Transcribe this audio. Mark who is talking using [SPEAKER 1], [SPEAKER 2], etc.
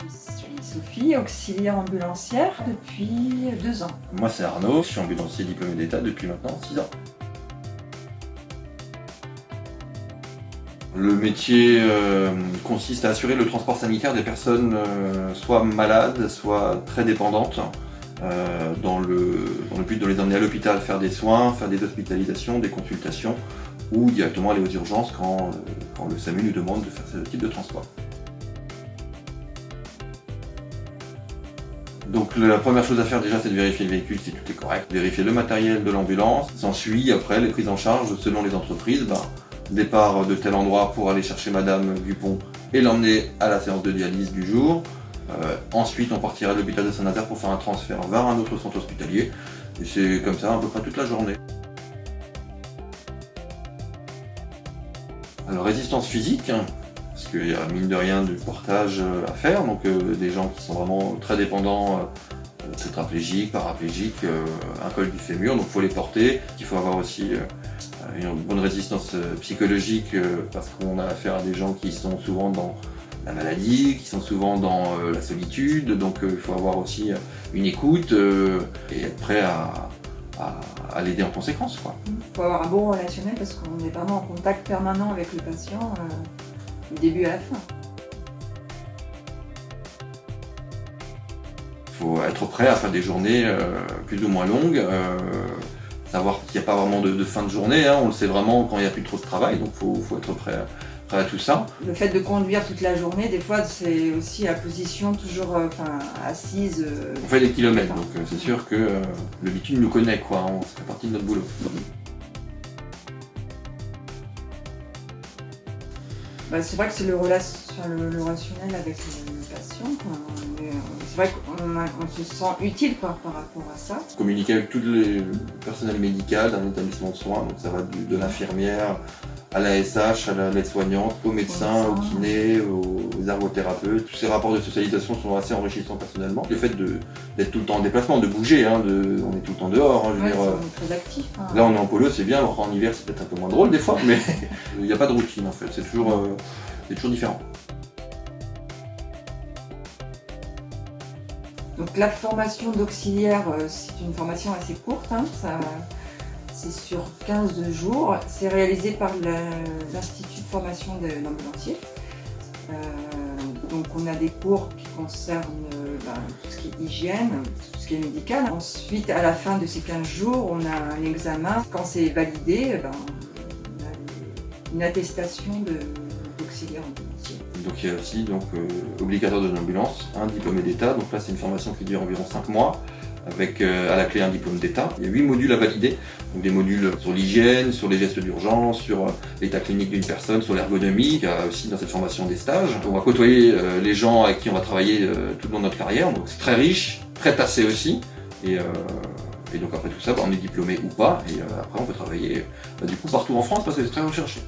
[SPEAKER 1] Je suis Sophie, auxiliaire ambulancière depuis 2 ans.
[SPEAKER 2] Moi c'est Arnaud, je suis ambulancier diplômé d'État depuis maintenant 6 ans. Le métier consiste à assurer le transport sanitaire des personnes soit malades, soit très dépendantes, dans le but de les emmener à l'hôpital faire des soins, faire des hospitalisations, des consultations, ou directement aller aux urgences quand le SAMU nous demande de faire ce type de transport. Donc la première chose à faire déjà, c'est de vérifier le véhicule si tout est correct, vérifier le matériel de l'ambulance. S'ensuit après les prises en charge selon les entreprises. Départ de tel endroit pour aller chercher Madame Dupont et l'emmener à la séance de dialyse du jour. Ensuite on partira de l'hôpital de Saint-Nazaire pour faire un transfert vers un autre centre hospitalier. Et c'est comme ça à peu près toute la journée. Alors résistance physique, parce qu'il y a mine de rien du portage à faire, donc des gens qui sont vraiment très dépendants, tétraplégiques, paraplégiques, un col du fémur, donc il faut les porter. Il faut avoir aussi une bonne résistance psychologique, parce qu'on a affaire à des gens qui sont souvent dans la maladie, qui sont souvent dans la solitude, donc il faut avoir aussi une écoute et être prêt à l'aider en conséquence, quoi.
[SPEAKER 1] Il faut avoir un bon relationnel parce qu'on est vraiment en contact permanent avec le patient du début à la fin.
[SPEAKER 2] Il faut être prêt à faire des journées plus ou moins longues, savoir qu'il n'y a pas vraiment de fin de journée, on le sait vraiment quand il n'y a plus trop de travail, donc il faut être prêt à tout ça.
[SPEAKER 1] Le fait de conduire toute la journée, des fois c'est aussi la position toujours assise.
[SPEAKER 2] On fait des kilomètres, donc c'est sûr que le bitume nous connaît, quoi, ça fait partie de notre boulot.
[SPEAKER 1] C'est vrai que c'est le relationnel avec le patient. C'est vrai qu'on se sent utile par rapport à ça.
[SPEAKER 2] Communiquer avec tout le personnel médical d'un établissement de soins, donc ça va de l'infirmière à la SH, à l'aide-soignante, aux médecins, aux kinés, aux ergothérapeutes. Tous ces rapports de socialisation sont assez enrichissants personnellement. Le fait d'être tout le temps en déplacement, de bouger, on est tout le temps dehors.
[SPEAKER 1] On est très actif.
[SPEAKER 2] Là on est en polo, c'est bien, en hiver c'est peut-être un peu moins drôle des fois, mais il n'y a pas de routine en fait, c'est toujours différent.
[SPEAKER 1] Donc la formation d'auxiliaire, c'est une formation assez courte, c'est sur 15 jours. C'est réalisé par l'Institut de formation d'ambulanciers. Donc on a des cours qui concernent tout ce qui est hygiène, tout ce qui est médical. Ensuite, à la fin de ces 15 jours, on a un examen. Quand c'est validé, on a une attestation d'auxiliaire ambulancier.
[SPEAKER 2] Donc il y a aussi obligatoire de l'ambulance, un diplômé d'État, donc là c'est une formation qui dure environ 5 mois, avec à la clé un diplôme d'État. Il y a 8 modules à valider, donc des modules sur l'hygiène, sur les gestes d'urgence, sur l'état clinique d'une personne, sur l'ergonomie. Il y a aussi dans cette formation des stages. On va côtoyer les gens avec qui on va travailler tout le long de notre carrière, donc c'est très riche, très tassé aussi. Et donc après tout ça, on est diplômé ou pas, et après on peut travailler du coup partout en France parce que c'est très recherché.